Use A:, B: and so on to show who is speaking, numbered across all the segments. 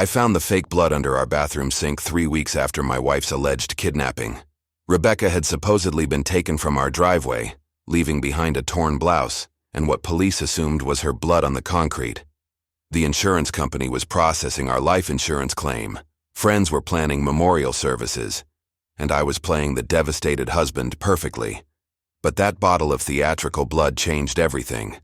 A: I found the fake blood under our bathroom sink 3 weeks after my wife's alleged kidnapping. Rebecca had supposedly been taken from our driveway, leaving behind a torn blouse and what police assumed was her blood on the concrete. The insurance company was processing our life insurance claim. Friends were planning memorial services, and I was playing the devastated husband perfectly. But that bottle of theatrical blood changed everything.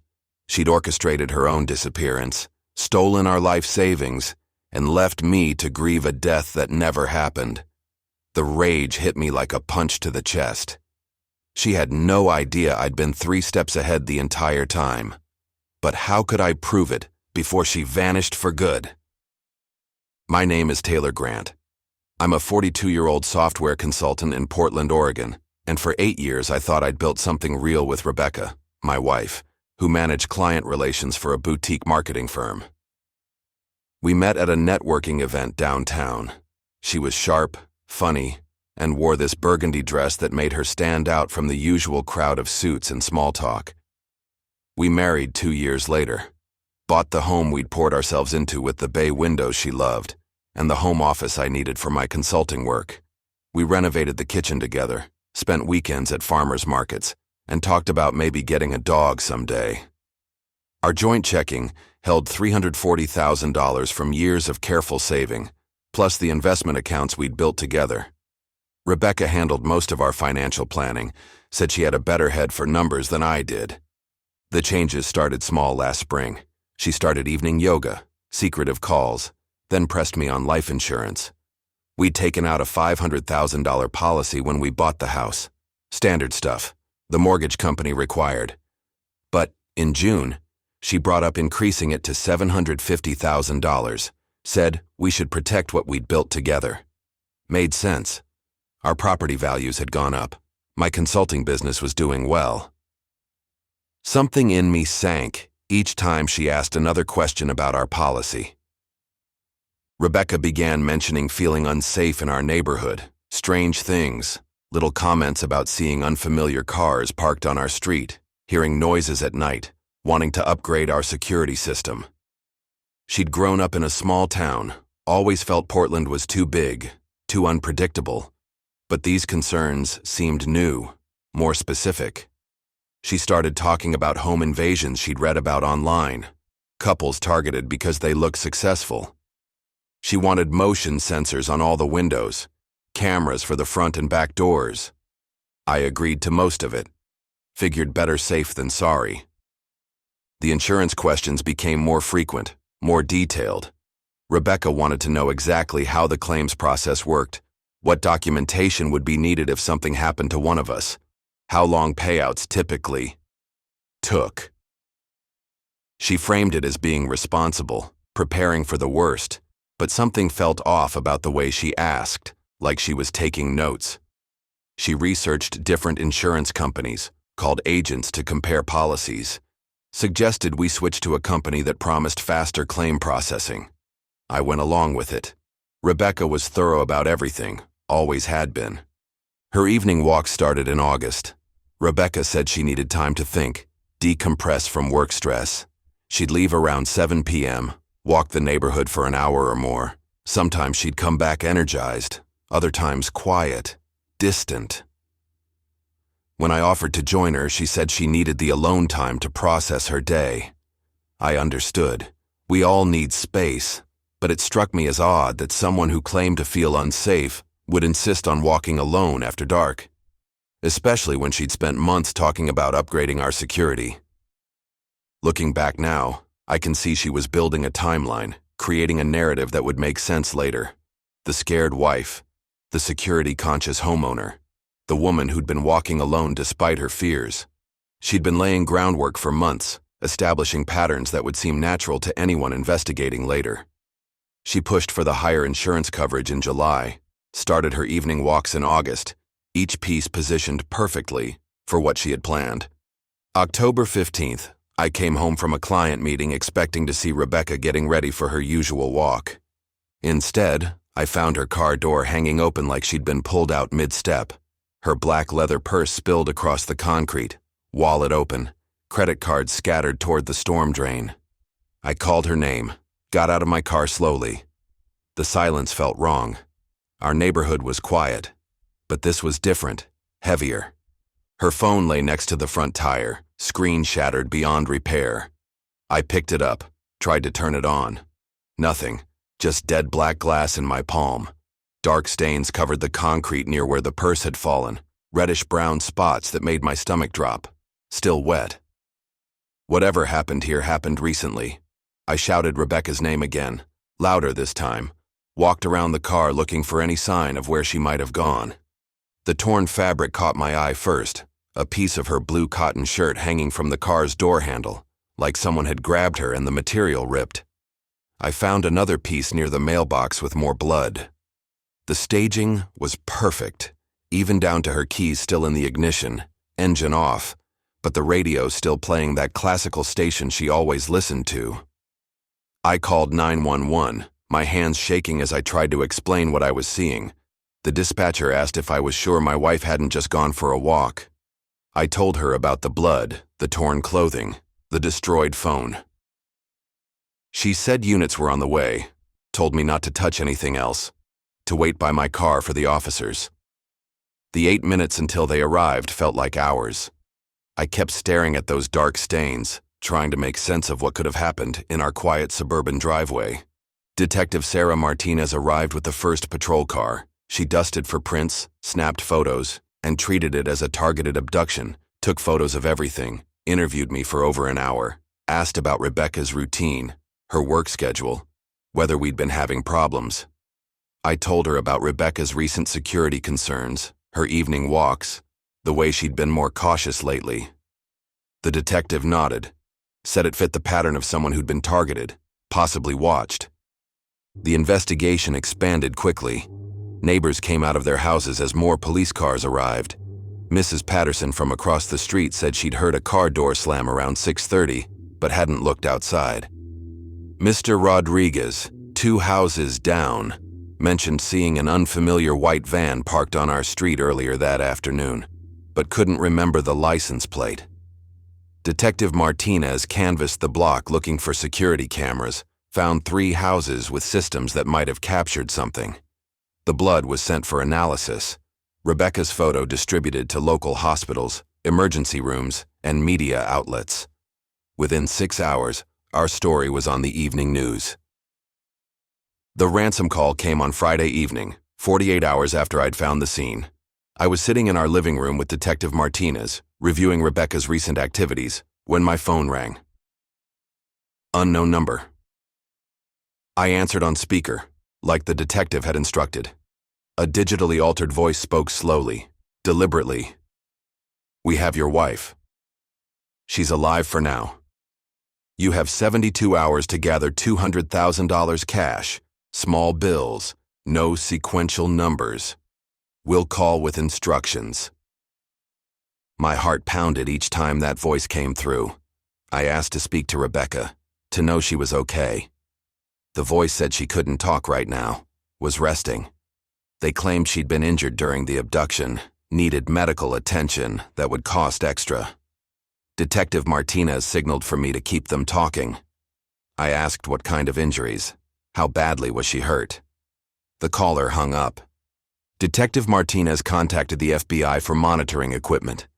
A: She'd orchestrated her own disappearance, stolen our life savings, and left me to grieve a death that never happened. The rage hit me like a punch to the chest. She had no idea I'd been 3 steps ahead the entire time. But how could I prove it before she vanished for good? My name is Taylor Grant. I'm a 42-year-old software consultant in Portland, Oregon, and for 8 years I thought I'd built something real with Rebecca, my wife, who managed client relations for a boutique marketing firm. We met at a networking event downtown. She was sharp, funny, and wore this burgundy dress that made her stand out from the usual crowd of suits and small talk. We married 2 years later, bought the home we'd poured ourselves into with the bay windows she loved, and the home office I needed for my consulting work. We renovated the kitchen together, spent weekends at farmers markets, and talked about maybe getting a dog someday. Our joint checking held $340,000 from years of careful saving, plus the investment accounts we'd built together. Rebecca handled most of our financial planning, said she had a better head for numbers than I did. The changes started small last spring. She started evening yoga, secretive calls, then pressed me on life insurance. We'd taken out a $500,000 policy when we bought the house. Standard stuff, the mortgage company required. But in June, she brought up increasing it to $750,000, said we should protect what we'd built together. Made sense. Our property values had gone up. My consulting business was doing well. Something in me sank each time she asked another question about our policy. Rebecca began mentioning feeling unsafe in our neighborhood, strange things, little comments about seeing unfamiliar cars parked on our street, hearing noises at night, wanting to upgrade our security system. She'd grown up in a small town, always felt Portland was too big, too unpredictable. But these concerns seemed new, more specific. She started talking about home invasions she'd read about online, couples targeted because they looked successful. She wanted motion sensors on all the windows, cameras for the front and back doors. I agreed to most of it, figured better safe than sorry. The insurance questions became more frequent, more detailed. Rebecca wanted to know exactly how the claims process worked, what documentation would be needed if something happened to one of us, how long payouts typically took. She framed it as being responsible, preparing for the worst, but something felt off about the way she asked, like she was taking notes. She researched different insurance companies, called agents to compare policies, suggested we switch to a company that promised faster claim processing. I went along with it. Rebecca was thorough about everything, always had been. Her evening walk started in August. Rebecca said she needed time to think, decompress from work stress. She'd leave around 7 p.m., walk the neighborhood for an hour or more. Sometimes she'd come back energized, other times quiet, distant. When I offered to join her, she said she needed the alone time to process her day. I understood. We all need space, but it struck me as odd that someone who claimed to feel unsafe would insist on walking alone after dark, especially when she'd spent months talking about upgrading our security. Looking back now, I can see she was building a timeline, creating a narrative that would make sense later. The scared wife, the security-conscious homeowner, the woman who'd been walking alone despite her fears. She'd been laying groundwork for months, establishing patterns that would seem natural to anyone investigating later. She pushed for the higher insurance coverage in July, started her evening walks in August, each piece positioned perfectly for what she had planned. October 15th, I came home from a client meeting expecting to see Rebecca getting ready for her usual walk. Instead, I found her car door hanging open like she'd been pulled out mid-step. Her black leather purse spilled across the concrete, wallet open, credit cards scattered toward the storm drain. I called her name, got out of my car slowly. The silence felt wrong. Our neighborhood was quiet, but this was different, heavier. Her phone lay next to the front tire, screen shattered beyond repair. I picked it up, tried to turn it on. Nothing, just dead black glass in my palm. Dark stains covered the concrete near where the purse had fallen, reddish-brown spots that made my stomach drop. Still wet. Whatever happened here happened recently. I shouted Rebecca's name again, louder this time. Walked around the car looking for any sign of where she might have gone. The torn fabric caught my eye first, a piece of her blue cotton shirt hanging from the car's door handle, like someone had grabbed her and the material ripped. I found another piece near the mailbox with more blood. The staging was perfect, even down to her keys still in the ignition, engine off, but the radio still playing that classical station she always listened to. I called 911, my hands shaking as I tried to explain what I was seeing. The dispatcher asked if I was sure my wife hadn't just gone for a walk. I told her about the blood, the torn clothing, the destroyed phone. She said units were on the way, told me not to touch anything else, to wait by my car for the officers. The 8 minutes until they arrived felt like hours. I kept staring at those dark stains, trying to make sense of what could have happened in our quiet suburban driveway. Detective Sarah Martinez arrived with the first patrol car. She dusted for prints, snapped photos, and treated it as a targeted abduction, took photos of everything, interviewed me for over an hour, asked about Rebecca's routine, her work schedule, whether we'd been having problems. I told her about Rebecca's recent security concerns, her evening walks, the way she'd been more cautious lately. The detective nodded, said it fit the pattern of someone who'd been targeted, possibly watched. The investigation expanded quickly. Neighbors came out of their houses as more police cars arrived. Mrs. Patterson from across the street said she'd heard a car door slam around 6:30, but hadn't looked outside. Mr. Rodriguez, 2 houses down, mentioned seeing an unfamiliar white van parked on our street earlier that afternoon, but couldn't remember the license plate. Detective Martinez canvassed the block looking for security cameras, found 3 houses with systems that might have captured something. The blood was sent for analysis. Rebecca's photo distributed to local hospitals, emergency rooms, and media outlets. Within 6 hours, our story was on the evening news. The ransom call came on Friday evening, 48 hours after I'd found the scene. I was sitting in our living room with Detective Martinez, reviewing Rebecca's recent activities, when my phone rang. Unknown number. I answered on speaker, like the detective had instructed. A digitally altered voice spoke slowly, deliberately. "We have your wife. She's alive for now. You have 72 hours to gather $200,000 cash, small bills, no sequential numbers. We'll call with instructions." My heart pounded each time that voice came through. I asked to speak to Rebecca, to know she was okay. The voice said she couldn't talk right now, was resting. They claimed she'd been injured during the abduction, needed medical attention that would cost extra. Detective Martinez signaled for me to keep them talking. I asked what kind of injuries, how badly was she hurt. The caller hung up. Detective Martinez contacted the FBI for monitoring equipment.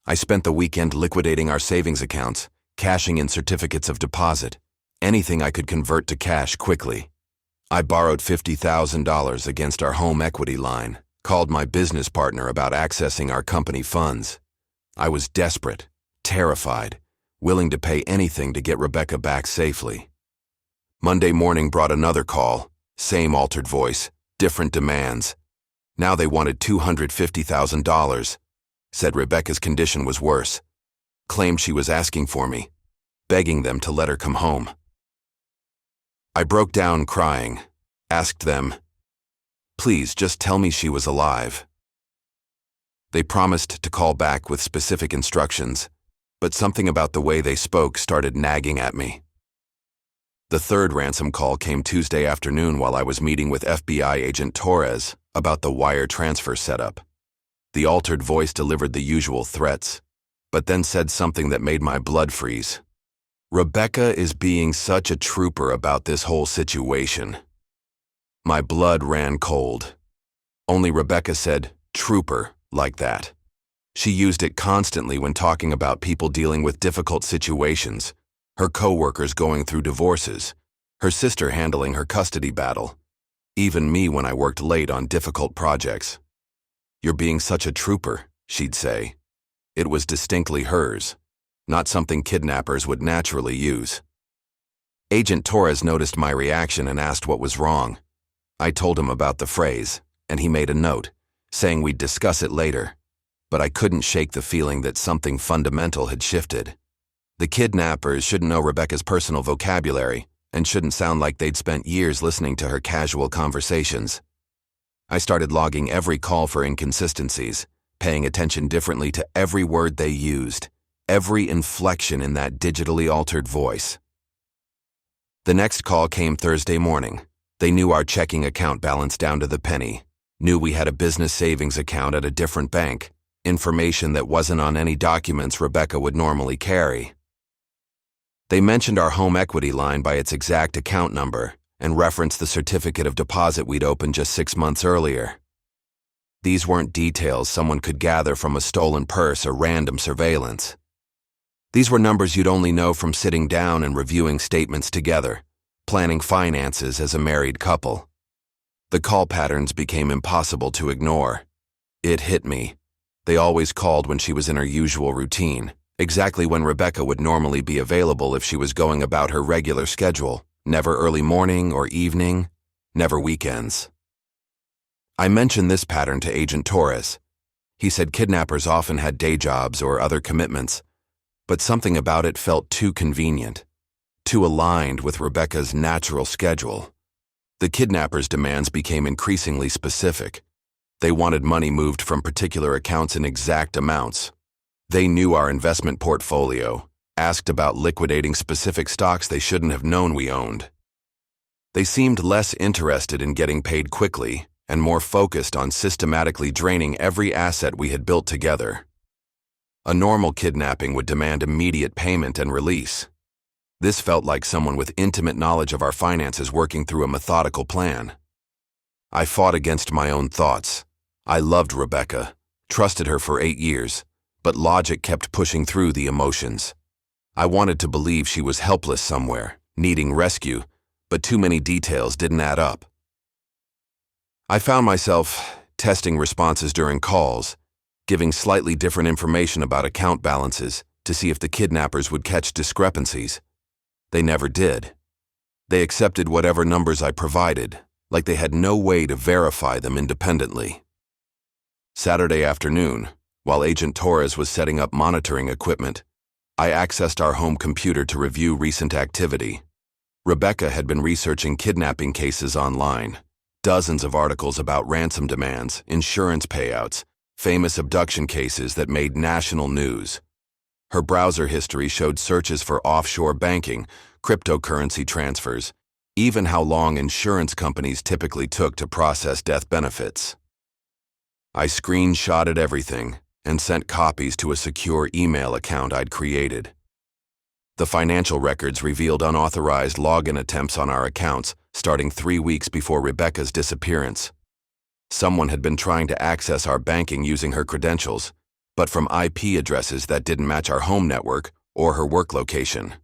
A: I spent the weekend liquidating our savings accounts, cashing in certificates of deposit, anything I could convert to cash quickly. I borrowed $50,000 against our home equity line, called my business partner about accessing our company funds. I was desperate, terrified, willing to pay anything to get Rebecca back safely. Monday morning brought another call, same altered voice, different demands. Now they wanted $250,000, said Rebecca's condition was worse, claimed she was asking for me, begging them to let her come home. I broke down crying, asked them, "Please just tell me she was alive." They promised to call back with specific instructions, but something about the way they spoke started nagging at me. The third ransom call came Tuesday afternoon while I was meeting with FBI agent Torres about the wire transfer setup. The altered voice delivered the usual threats, but then said something that made my blood freeze. "Rebecca is being such a trooper about this whole situation. My blood ran cold. Only Rebecca said, "Trooper," like that. She used it constantly when talking about people dealing with difficult situations, her coworkers going through divorces, her sister handling her custody battle, even me when I worked late on difficult projects. "You're being such a trooper," she'd say. It was distinctly hers, not something kidnappers would naturally use. Agent Torres noticed my reaction and asked what was wrong. I told him about the phrase, and he made a note, saying we'd discuss it later. But I couldn't shake the feeling that something fundamental had shifted. The kidnappers shouldn't know Rebecca's personal vocabulary and shouldn't sound like they'd spent years listening to her casual conversations. I started logging every call for inconsistencies, paying attention differently to every word they used, every inflection in that digitally altered voice. The next call came Thursday morning. They knew our checking account balance down to the penny, knew we had a business savings account at a different bank, information that wasn't on any documents Rebecca would normally carry. They mentioned our home equity line by its exact account number and referenced the certificate of deposit we'd opened just 6 months earlier. These weren't details someone could gather from a stolen purse or random surveillance. These were numbers you'd only know from sitting down and reviewing statements together, planning finances as a married couple. The call patterns became impossible to ignore. It hit me. They always called when she was in her usual routine, exactly when Rebecca would normally be available if she was going about her regular schedule, never early morning or evening, never weekends. I mentioned this pattern to Agent Torres. He said kidnappers often had day jobs or other commitments, but something about it felt too convenient, too aligned with Rebecca's natural schedule. The kidnappers' demands became increasingly specific. They wanted money moved from particular accounts in exact amounts. They knew our investment portfolio, asked about liquidating specific stocks they shouldn't have known we owned. They seemed less interested in getting paid quickly and more focused on systematically draining every asset we had built together. A normal kidnapping would demand immediate payment and release. This felt like someone with intimate knowledge of our finances working through a methodical plan. I fought against my own thoughts. I loved Rebecca, trusted her for 8 years, but logic kept pushing through the emotions. I wanted to believe she was helpless somewhere, needing rescue, but too many details didn't add up. I found myself testing responses during calls, giving slightly different information about account balances to see if the kidnappers would catch discrepancies. They never did. They accepted whatever numbers I provided, like they had no way to verify them independently. Saturday afternoon, while Agent Torres was setting up monitoring equipment, I accessed our home computer to review recent activity. Rebecca had been researching kidnapping cases online, dozens of articles about ransom demands, insurance payouts, famous abduction cases that made national news. Her browser history showed searches for offshore banking, cryptocurrency transfers, even how long insurance companies typically took to process death benefits. I screenshotted everything and sent copies to a secure email account I'd created. The financial records revealed unauthorized login attempts on our accounts starting 3 weeks before Rebecca's disappearance. Someone had been trying to access our banking using her credentials, but from IP addresses that didn't match our home network or her work location.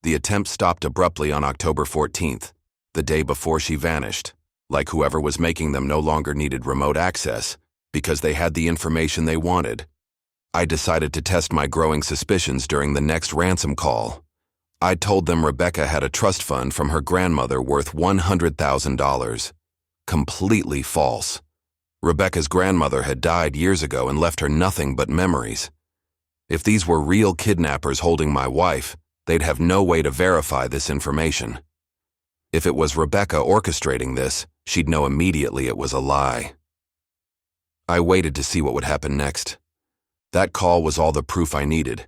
A: The attempt stopped abruptly on October 14th, the day before she vanished, like whoever was making them no longer needed remote access because they had the information they wanted. I decided to test my growing suspicions during the next ransom call. I told them Rebecca had a trust fund from her grandmother worth $100,000. Completely false. Rebecca's grandmother had died years ago and left her nothing but memories. If these were real kidnappers holding my wife, they'd have no way to verify this information. If it was Rebecca orchestrating this, she'd know immediately it was a lie. I waited to see what would happen next. That call was all the proof I needed,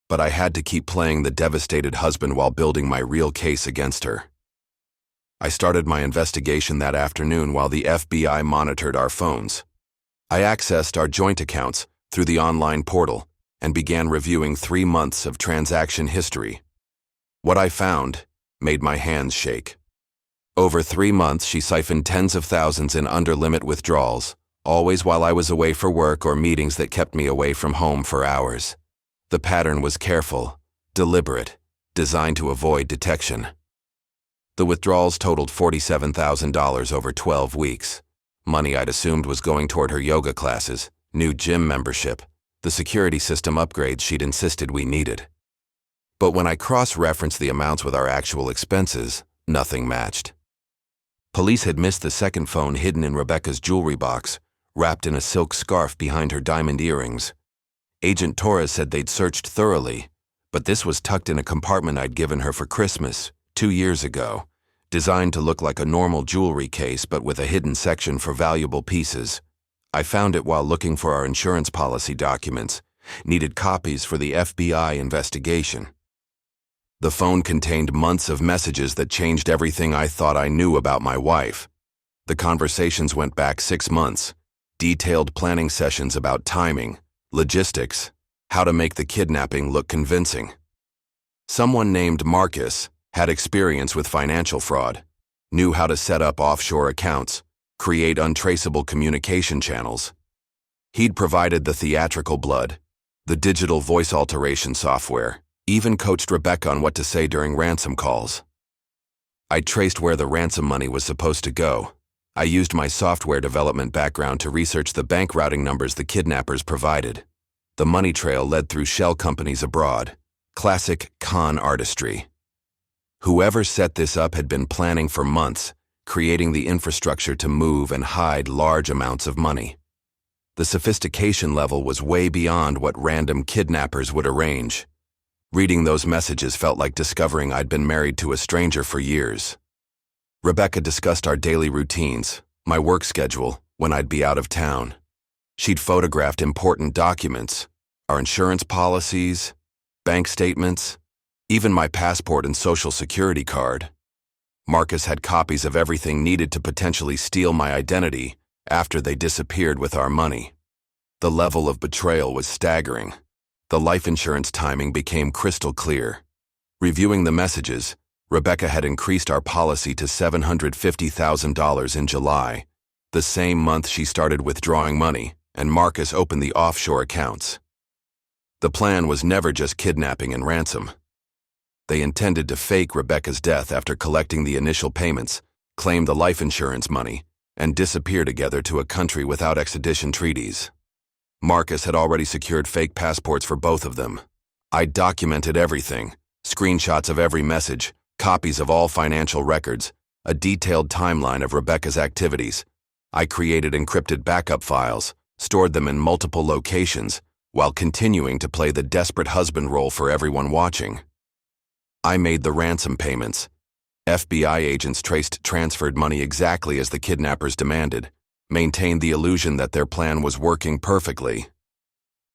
A: but I had to keep playing the devastated husband while building my real case against her. I started my investigation that afternoon while the FBI monitored our phones. I accessed our joint accounts through the online portal and began reviewing 3 months of transaction history. What I found made my hands shake. Over 3 months, she siphoned tens of thousands in under-limit withdrawals, always while I was away for work or meetings that kept me away from home for hours. The pattern was careful, deliberate, designed to avoid detection. The withdrawals totaled $47,000 over 12 weeks. Money I'd assumed was going toward her yoga classes, new gym membership, the security system upgrades she'd insisted we needed. But when I cross-referenced the amounts with our actual expenses, nothing matched. Police had missed the second phone hidden in Rebecca's jewelry box, wrapped in a silk scarf behind her diamond earrings. Agent Torres said they'd searched thoroughly, but this was tucked in a compartment I'd given her for Christmas 2 years ago, designed to look like a normal jewelry case but with a hidden section for valuable pieces. I found it while looking for our insurance policy documents, needed copies for the FBI investigation. The phone contained months of messages that changed everything I thought I knew about my wife. The conversations went back 6 months, detailed planning sessions about timing, logistics, how to make the kidnapping look convincing. Someone named Marcus had experience with financial fraud, knew how to set up offshore accounts, create untraceable communication channels. He'd provided the theatrical blood, the digital voice alteration software, even coached Rebecca on what to say during ransom calls. I traced where the ransom money was supposed to go. I used my software development background to research the bank routing numbers the kidnappers provided. The money trail led through shell companies abroad. Classic con artistry. Whoever set this up had been planning for months, creating the infrastructure to move and hide large amounts of money. The sophistication level was way beyond what random kidnappers would arrange. Reading those messages felt like discovering I'd been married to a stranger for years. Rebecca discussed our daily routines, my work schedule, when I'd be out of town. She'd photographed important documents, our insurance policies, bank statements, even my passport and social security card. Marcus had copies of everything needed to potentially steal my identity after they disappeared with our money. The level of betrayal was staggering. The life insurance timing became crystal clear. Reviewing the messages, Rebecca had increased our policy to $750,000 in July, the same month she started withdrawing money, and Marcus opened the offshore accounts. The plan was never just kidnapping and ransom. They intended to fake Rebecca's death after collecting the initial payments, claim the life insurance money, and disappear together to a country without extradition treaties. Marcus had already secured fake passports for both of them. I documented everything, screenshots of every message, copies of all financial records, a detailed timeline of Rebecca's activities. I created encrypted backup files, stored them in multiple locations, while continuing to play the desperate husband role for everyone watching. I made the ransom payments. FBI agents transferred money exactly as the kidnappers demanded, maintained the illusion that their plan was working perfectly.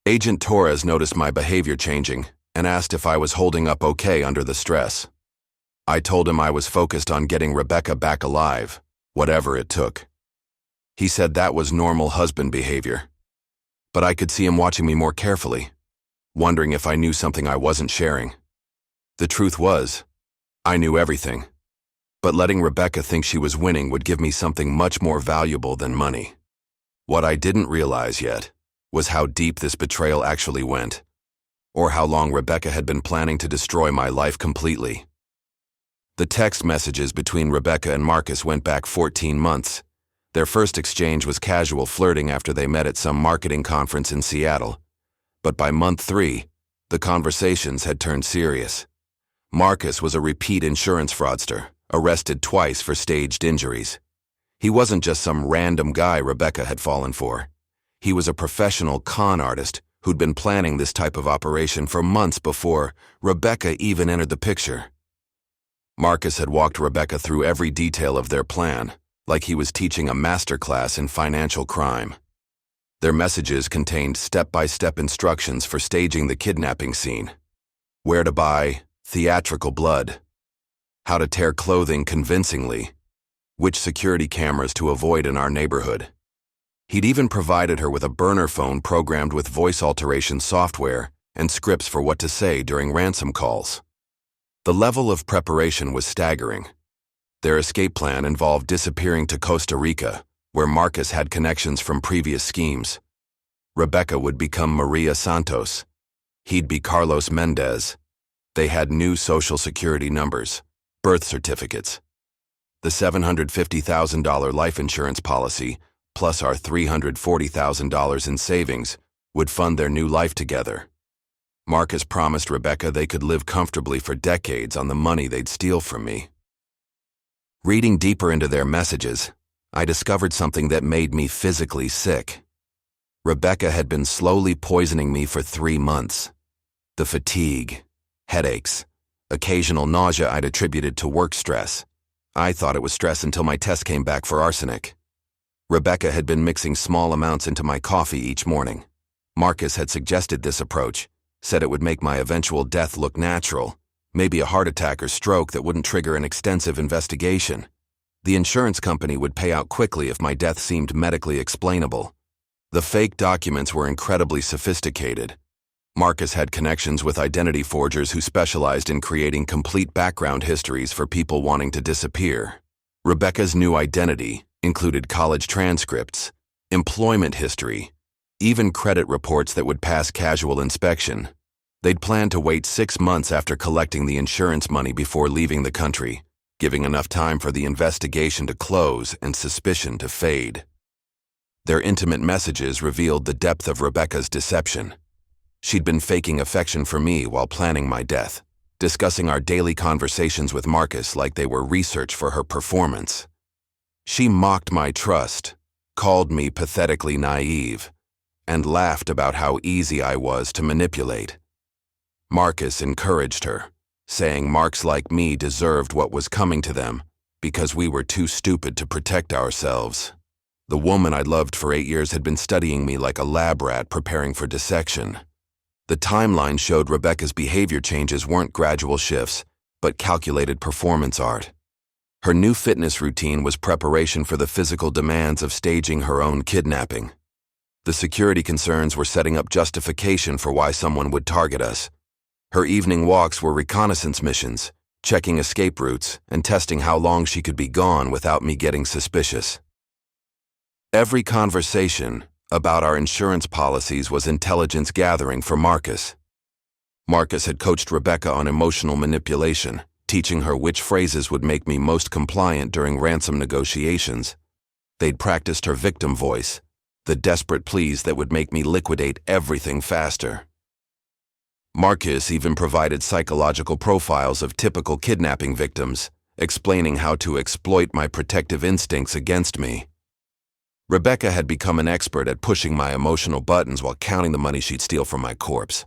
A: Agent Torres noticed my behavior changing and asked if I was holding up okay under the stress. I told him I was focused on getting Rebecca back alive, whatever it took. He said that was normal husband behavior. But I could see him watching me more carefully, wondering if I knew something I wasn't sharing. The truth was, I knew everything. But letting Rebecca think she was winning would give me something much more valuable than money. What I didn't realize yet was how deep this betrayal actually went, or how long Rebecca had been planning to destroy my life completely. The text messages between Rebecca and Marcus went back 14 months. Their first exchange was casual flirting after they met at some marketing conference in Seattle. But by month 3, the conversations had turned serious. Marcus was a repeat insurance fraudster, arrested twice for staged injuries. He wasn't just some random guy Rebecca had fallen for. He was a professional con artist who'd been planning this type of operation for months before Rebecca even entered the picture. Marcus had walked Rebecca through every detail of their plan, like he was teaching a masterclass in financial crime. Their messages contained step-by-step instructions for staging the kidnapping scene. Where to buy theatrical blood, how to tear clothing convincingly, which security cameras to avoid in our neighborhood. He'd even provided her with a burner phone programmed with voice alteration software and scripts for what to say during ransom calls. The level of preparation was staggering. Their escape plan involved disappearing to Costa Rica, where Marcus had connections from previous schemes. Rebecca would become Maria Santos. He'd be Carlos Mendez. They had new social security numbers, birth certificates. The $750,000 life insurance policy, plus our $340,000 in savings, would fund their new life together. Marcus promised Rebecca they could live comfortably for decades on the money they'd steal from me. Reading deeper into their messages, I discovered something that made me physically sick. Rebecca had been slowly poisoning me for 3 months. The fatigue, headaches, occasional nausea I'd attributed to work stress. I thought it was stress until my test came back for arsenic. Rebecca had been mixing small amounts into my coffee each morning. Marcus had suggested this approach, said it would make my eventual death look natural, maybe a heart attack or stroke that wouldn't trigger an extensive investigation. The insurance company would pay out quickly if my death seemed medically explainable. The fake documents were incredibly sophisticated. Marcus had connections with identity forgers who specialized in creating complete background histories for people wanting to disappear. Rebecca's new identity included college transcripts, employment history, even credit reports that would pass casual inspection. They'd planned to wait 6 months after collecting the insurance money before leaving the country, giving enough time for the investigation to close and suspicion to fade. Their intimate messages revealed the depth of Rebecca's deception. She'd been faking affection for me while planning my death, discussing our daily conversations with Marcus like they were research for her performance. She mocked my trust, called me pathetically naive, and laughed about how easy I was to manipulate. Marcus encouraged her, saying marks like me deserved what was coming to them because we were too stupid to protect ourselves. The woman I'd loved for 8 years had been studying me like a lab rat preparing for dissection. The timeline showed Rebecca's behavior changes weren't gradual shifts, but calculated performance art. Her new fitness routine was preparation for the physical demands of staging her own kidnapping. The security concerns were setting up justification for why someone would target us. Her evening walks were reconnaissance missions, checking escape routes and testing how long she could be gone without me getting suspicious. Every conversation about our insurance policies was intelligence gathering for Marcus. Marcus had coached Rebecca on emotional manipulation, teaching her which phrases would make me most compliant during ransom negotiations. They'd practiced her victim voice, the desperate pleas that would make me liquidate everything faster. Marcus even provided psychological profiles of typical kidnapping victims, explaining how to exploit my protective instincts against me. Rebecca had become an expert at pushing my emotional buttons while counting the money she'd steal from my corpse.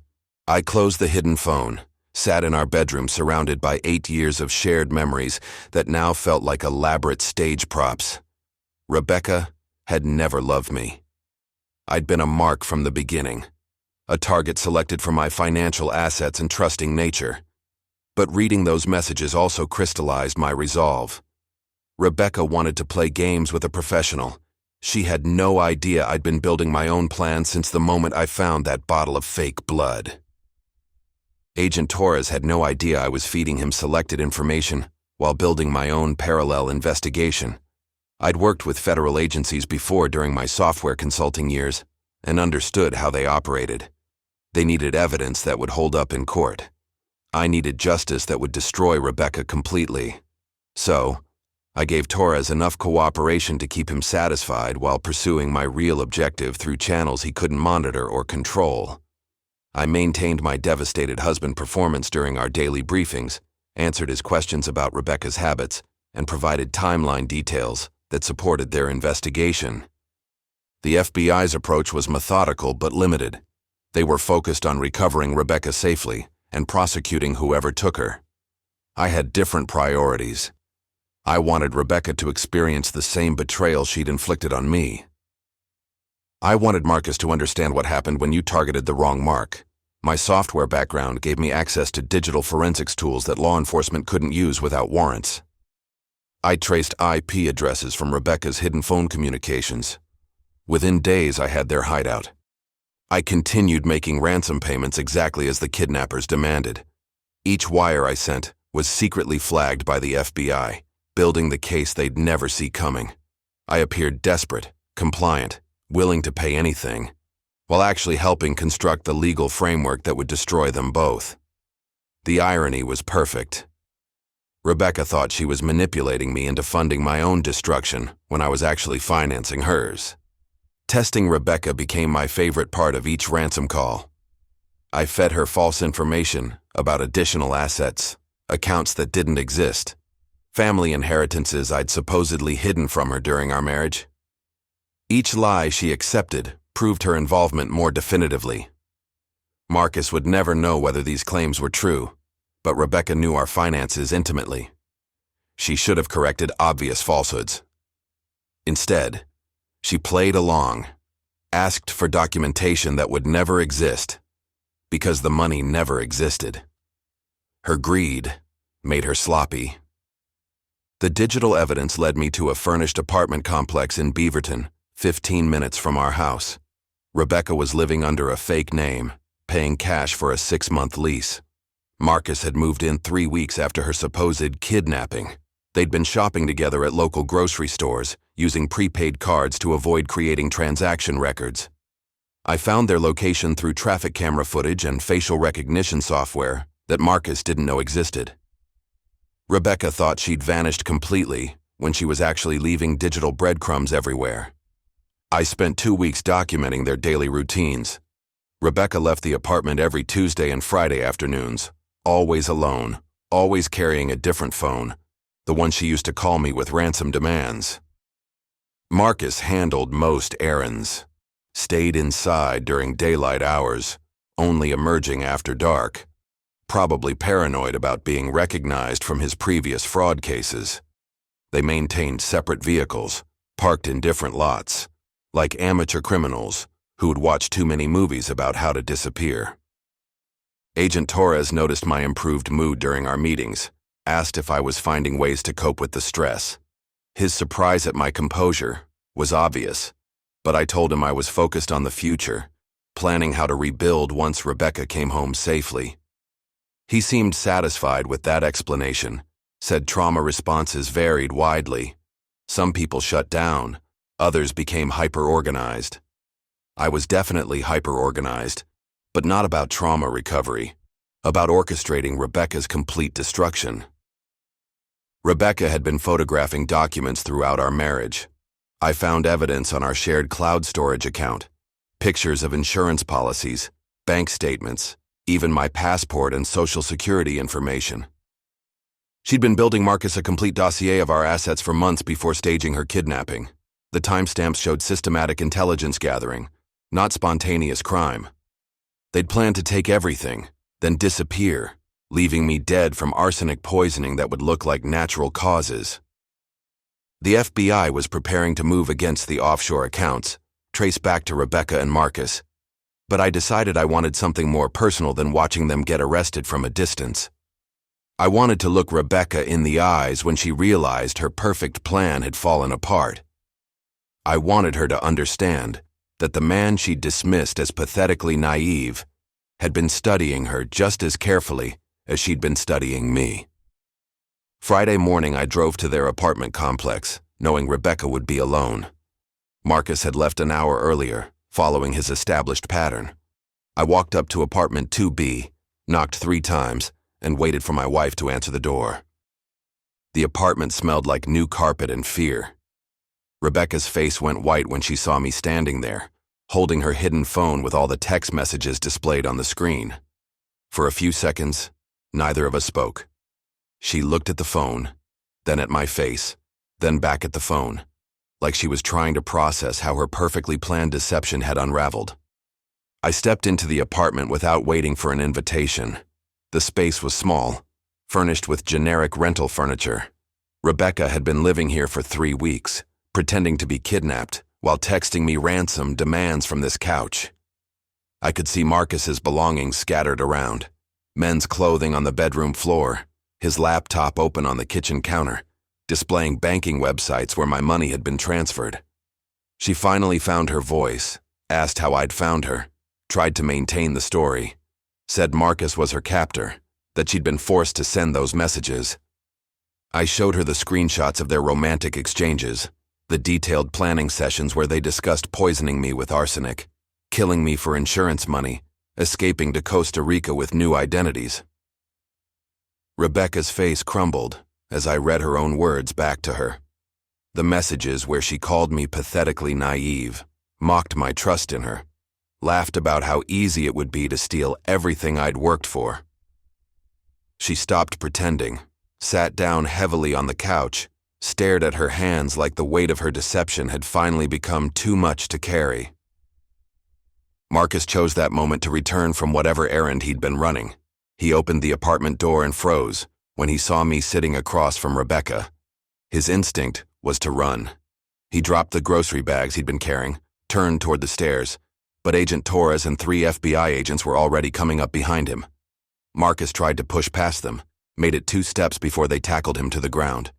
A: I closed the hidden phone, sat in our bedroom surrounded by 8 years of shared memories that now felt like elaborate stage props. Rebecca had never loved me. I'd been a mark from the beginning, a target selected for my financial assets and trusting nature. But reading those messages also crystallized my resolve. Rebecca wanted to play games with a professional. She had no idea I'd been building my own plan since the moment I found that bottle of fake blood. Agent Torres had no idea I was feeding him selected information while building my own parallel investigation. I'd worked with federal agencies before during my software consulting years and understood how they operated. They needed evidence that would hold up in court. I needed justice that would destroy Rebecca completely. So, I gave Torres enough cooperation to keep him satisfied while pursuing my real objective through channels he couldn't monitor or control. I maintained my devastated husband performance during our daily briefings, answered his questions about Rebecca's habits, and provided timeline details that supported their investigation. The FBI's approach was methodical but limited. They were focused on recovering Rebecca safely and prosecuting whoever took her. I had different priorities. I wanted Rebecca to experience the same betrayal she'd inflicted on me. I wanted Marcus to understand what happened when you targeted the wrong mark. My software background gave me access to digital forensics tools that law enforcement couldn't use without warrants. I traced IP addresses from Rebecca's hidden phone communications. Within days, I had their hideout. I continued making ransom payments exactly as the kidnappers demanded. Each wire I sent was secretly flagged by the FBI, building the case they'd never see coming. I appeared desperate, compliant, willing to pay anything, while actually helping construct the legal framework that would destroy them both. The irony was perfect. Rebecca thought she was manipulating me into funding my own destruction when I was actually financing hers. Testing Rebecca became my favorite part of each ransom call. I fed her false information about additional assets, accounts that didn't exist, family inheritances I'd supposedly hidden from her during our marriage. Each lie she accepted proved her involvement more definitively. Marcus would never know whether these claims were true, but Rebecca knew our finances intimately. She should have corrected obvious falsehoods. Instead, she played along, asked for documentation that would never exist, because the money never existed. Her greed made her sloppy. The digital evidence led me to a furnished apartment complex in Beaverton, 15 minutes from our house. Rebecca was living under a fake name, paying cash for a 6-month lease. Marcus had moved in 3 weeks after her supposed kidnapping. They'd been shopping together at local grocery stores, using prepaid cards to avoid creating transaction records. I found their location through traffic camera footage and facial recognition software that Marcus didn't know existed. Rebecca thought she'd vanished completely when she was actually leaving digital breadcrumbs everywhere. I spent 2 weeks documenting their daily routines. Rebecca left the apartment every Tuesday and Friday afternoons, always alone, always carrying a different phone, the one she used to call me with ransom demands. Marcus handled most errands, stayed inside during daylight hours, only emerging after dark, probably paranoid about being recognized from his previous fraud cases. They maintained separate vehicles, parked in different lots, like amateur criminals who'd watched too many movies about how to disappear. Agent Torres noticed my improved mood during our meetings, asked if I was finding ways to cope with the stress. His surprise at my composure was obvious, but I told him I was focused on the future, planning how to rebuild once Rebecca came home safely. He seemed satisfied with that explanation, said trauma responses varied widely. Some people shut down, others became hyper-organized. I was definitely hyper-organized, but not about trauma recovery, about orchestrating Rebecca's complete destruction. Rebecca had been photographing documents throughout our marriage. I found evidence on our shared cloud storage account, pictures of insurance policies, bank statements, even my passport and social security information. She'd been building Marcus a complete dossier of our assets for months before staging her kidnapping. The timestamps showed systematic intelligence gathering, not spontaneous crime. They'd planned to take everything, then disappear, leaving me dead from arsenic poisoning that would look like natural causes. The FBI was preparing to move against the offshore accounts, traced back to Rebecca and Marcus, but I decided I wanted something more personal than watching them get arrested from a distance. I wanted to look Rebecca in the eyes when she realized her perfect plan had fallen apart. I wanted her to understand that the man she'd dismissed as pathetically naive had been studying her just as carefully as she'd been studying me. Friday morning, I drove to their apartment complex, knowing Rebecca would be alone. Marcus had left an hour earlier, following his established pattern. I walked up to apartment 2B, knocked 3 times, and waited for my wife to answer the door. The apartment smelled like new carpet and fear. Rebecca's face went white when she saw me standing there, holding her hidden phone with all the text messages displayed on the screen. For a few seconds, neither of us spoke. She looked at the phone, then at my face, then back at the phone, like she was trying to process how her perfectly planned deception had unraveled. I stepped into the apartment without waiting for an invitation. The space was small, furnished with generic rental furniture. Rebecca had been living here for 3 weeks, pretending to be kidnapped, while texting me ransom demands from this couch. I could see Marcus's belongings scattered around, men's clothing on the bedroom floor, his laptop open on the kitchen counter, displaying banking websites where my money had been transferred. She finally found her voice, asked how I'd found her, tried to maintain the story, said Marcus was her captor, that she'd been forced to send those messages. I showed her the screenshots of their romantic exchanges, the detailed planning sessions where they discussed poisoning me with arsenic, killing me for insurance money, escaping to Costa Rica with new identities. Rebecca's face crumbled as I read her own words back to her. The messages where she called me pathetically naive, mocked my trust in her, laughed about how easy it would be to steal everything I'd worked for. She stopped pretending, sat down heavily on the couch, stared at her hands like the weight of her deception had finally become too much to carry. Marcus chose that moment to return from whatever errand he'd been running. He opened the apartment door and froze when he saw me sitting across from Rebecca. His instinct was to run. He dropped the grocery bags he'd been carrying, turned toward the stairs, but Agent Torres and 3 FBI agents were already coming up behind him. Marcus tried to push past them, made it 2 steps before they tackled him to the ground.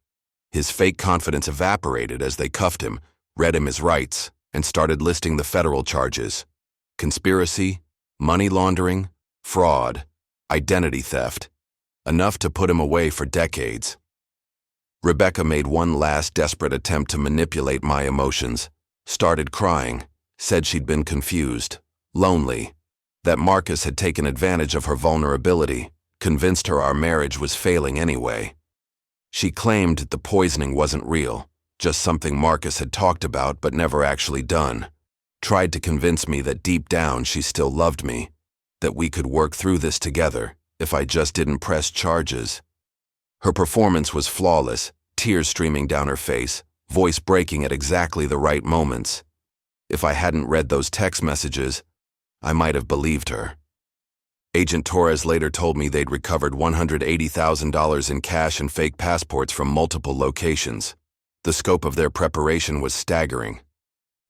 A: His fake confidence evaporated as they cuffed him, read him his rights, and started listing the federal charges: conspiracy, money laundering, fraud, identity theft, enough to put him away for decades. Rebecca made one last desperate attempt to manipulate my emotions, started crying, said she'd been confused, lonely, that Marcus had taken advantage of her vulnerability, convinced her our marriage was failing anyway. She claimed the poisoning wasn't real, just something Marcus had talked about but never actually done. Tried to convince me that deep down she still loved me, that we could work through this together if I just didn't press charges. Her performance was flawless, tears streaming down her face, voice breaking at exactly the right moments. If I hadn't read those text messages, I might have believed her. Agent Torres later told me they'd recovered $180,000 in cash and fake passports from multiple locations. The scope of their preparation was staggering.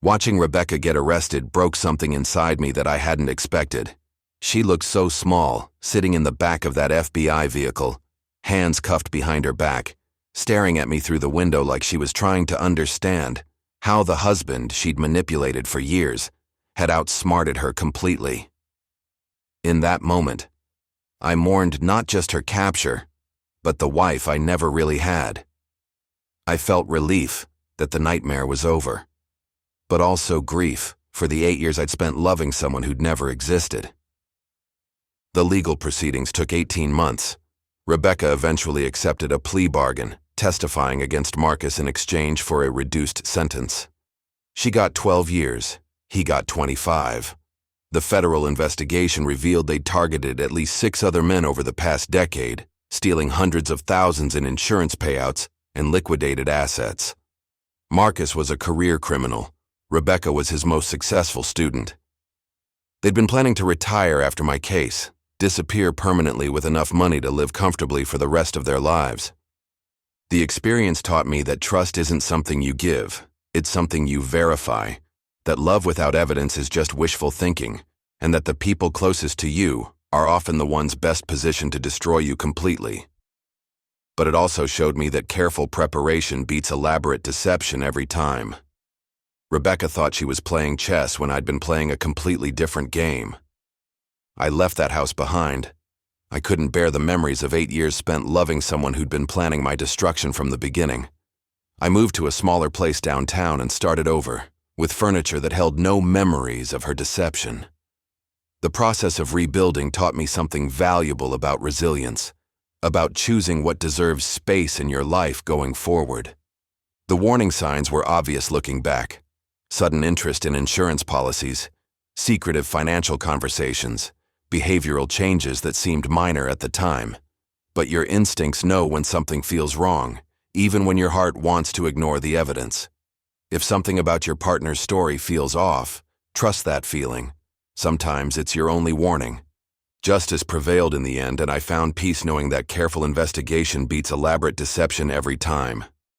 A: Watching Rebecca get arrested broke something inside me that I hadn't expected. She looked so small, sitting in the back of that FBI vehicle, hands cuffed behind her back, staring at me through the window like she was trying to understand how the husband she'd manipulated for years had outsmarted her completely. In that moment, I mourned not just her capture, but the wife I never really had. I felt relief that the nightmare was over, but also grief for the 8 years I'd spent loving someone who'd never existed. The legal proceedings took 18 months. Rebecca eventually accepted a plea bargain, testifying against Marcus in exchange for a reduced sentence. She got 12 years, he got 25. The federal investigation revealed they'd targeted at least 6 other men over the past decade, stealing hundreds of thousands in insurance payouts and liquidated assets. Marcus was a career criminal. Rebecca was his most successful student. They'd been planning to retire after my case, disappear permanently with enough money to live comfortably for the rest of their lives. The experience taught me that trust isn't something you give, it's something you verify, that love without evidence is just wishful thinking, and that the people closest to you are often the ones best positioned to destroy you completely. But it also showed me that careful preparation beats elaborate deception every time. Rebecca thought she was playing chess when I'd been playing a completely different game. I left that house behind. I couldn't bear the memories of 8 years spent loving someone who'd been planning my destruction from the beginning. I moved to a smaller place downtown and started over, with furniture that held no memories of her deception. The process of rebuilding taught me something valuable about resilience, about choosing what deserves space in your life going forward. The warning signs were obvious looking back: sudden interest in insurance policies, secretive financial conversations, behavioral changes that seemed minor at the time. But your instincts know when something feels wrong, even when your heart wants to ignore the evidence. If something about your partner's story feels off, trust that feeling. Sometimes it's your only warning. Justice prevailed in the end, and I found peace knowing that careful investigation beats elaborate deception every time.